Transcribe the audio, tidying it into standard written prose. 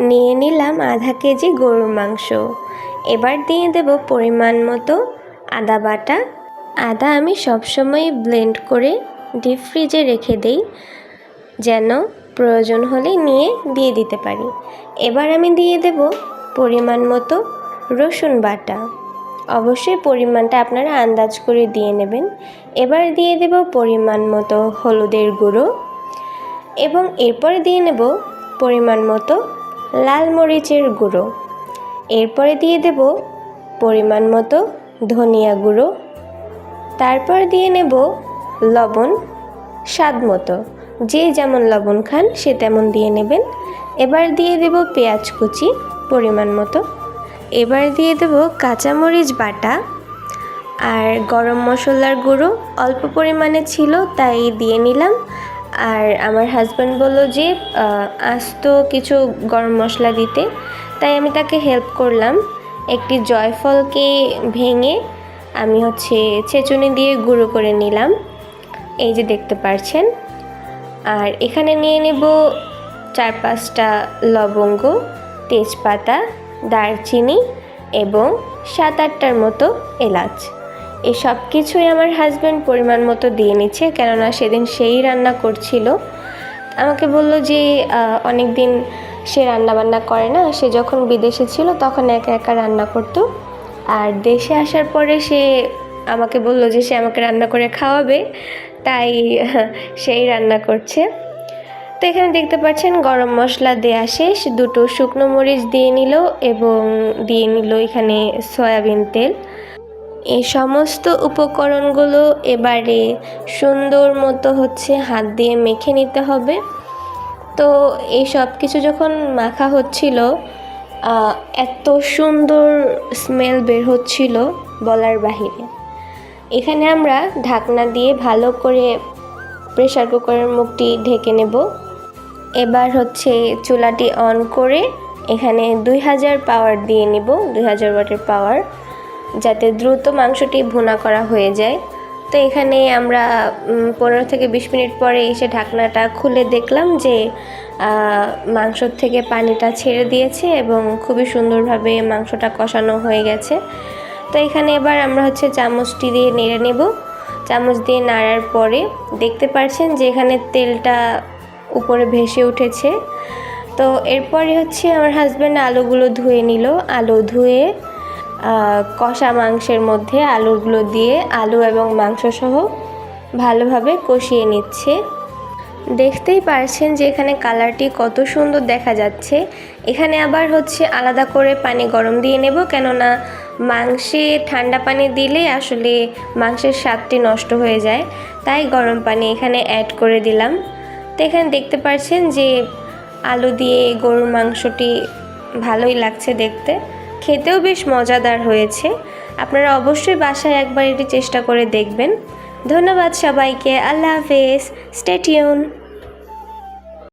নিয়ে নিলাম আধা কেজি গরুর মাংস। এবার দিয়ে দেব পরিমাণ মতো আদা বাটা। আদা আমি সবসময় ব্লেন্ড করে ডিপ ফ্রিজে রেখে দেই, যেন প্রয়োজন হলে নিয়ে দিয়ে দিতে পারি। এবার আমি দিয়ে দেব পরিমাণ মতো রসুন বাটা। অবশ্যই পরিমাণটা আপনারা আন্দাজ করে দিয়ে নেবেন। এবার দিয়ে দেব পরিমাণ মতো হলুদের গুঁড়ো এবং এরপরে দিয়ে নেব পরিমাণ মতো লাল মরিচের গুঁড়ো। এরপরে দিয়ে দেব পরিমাণ মতো ধনিয়া গুঁড়ো। তারপর দিয়ে নেব লবণ স্বাদ মতো, যে যেমন লবণ খান সে তেমন দিয়ে নেবেন। এবার দিয়ে দেব পেঁয়াজ কুচি পরিমাণ মতো। এবার দিয়ে দেব কাঁচামরিচ বাটা আর গরম মশলার গুঁড়ো অল্প পরিমাণে ছিল তাই দিয়ে নিলাম। আর আমার হাজব্যান্ড বললো যে আস্ত কিছু গরম মশলা দিতে, তাই আমি তাকে হেল্প করলাম। একটি জয়ফলকে ভেঙে আমি ছেঁচুনি দিয়ে গুঁড়ো করে নিলাম, এই যে দেখতে পাচ্ছেন। আর এখানে নিয়ে নেব 4-5টা লবঙ্গ, তেজপাতা, দারচিনি এবং 7-8টার মতো এলাচ। এই সব কিছুই আমার হাজব্যান্ড পরিমাণ মতো দিয়ে নিচ্ছে, কেননা সেদিন সেই রান্না করছিল। আমাকে বলল যে অনেক দিন সে রান্না বান্না করে না, সে যখন বিদেশে ছিল তখন একা একা রান্না করতো, আর দেশে আসার পরে সে আমাকে বলল যে সে আমাকে রান্না করে খাওয়াবে, তাই সেই রান্না করছে। তো এখানে দেখতে পাচ্ছেন গরম মশলা দেয়া শেষ, 2টো শুকনো মরিচ দিয়ে নিল এবং দিয়ে নিল এখানে সয়াবিন তেল। এই সমস্ত উপকরণগুলো এবারে সুন্দর মতো হাত দিয়ে মেখে নিতে হবে। তো এই সব কিছু যখন মাখা হচ্ছিল, এত সুন্দর স্মেল বের হচ্ছিল বলার বাহিরে। এখানে আমরা ঢাকনা দিয়ে ভালো করে প্রেসার কুকারের মুখটি ঢেকে নেব। এবার চুলাটি অন করে এখানে 2000 পাওয়ার দিয়ে নিব, 2000 ওয়াটের পাওয়ার, যাতে দ্রুত মাংসটি ভুনা করা হয়ে যায়। তো এখানে আমরা 15 থেকে 20 মিনিট পরে এসে ঢাকনাটা খুলে দেখলাম যে মাংসর থেকে পানিটা ছেড়ে দিয়েছে এবং খুবই সুন্দরভাবে মাংসটা কষানো হয়ে গেছে। তো এখানে এবার আমরা চামচটি দিয়ে নেড়ে নেব। চামচ দিয়ে নাড়ার পরে দেখতে পাচ্ছেন যে এখানে তেলটা উপরে ভেসে উঠেছে। তো এরপরে আমার হাজব্যান্ড আলুগুলো ধুয়ে নিল। আলু ধুয়ে কষা মাংসের মধ্যে আলুগুলো দিয়ে আলু এবং মাংস সহ ভালোভাবে কষিয়ে নিচ্ছে। দেখতেই পারছেন যে এখানে কালারটি কত সুন্দর দেখা যাচ্ছে। এখানে আবার আলাদা করে পানি গরম দিয়ে নেব, কেননা মাংসে ঠান্ডা পানি দিলে আসলে মাংসের স্বাদটি নষ্ট হয়ে যায়, তাই গরম পানি এখানে অ্যাড করে দিলাম। তো এখানে দেখতে পাচ্ছেন যে আলু দিয়ে গরুর মাংসটি ভালোই লাগছে দেখতে, খেতেও বেশ মজাদার হয়েছে। আপনারা অবশ্যই বাসায় একবার এটি চেষ্টা করে দেখবেন। ধন্যবাদ সবাইকে। আল্লাহ হাফেজ। Stay tune.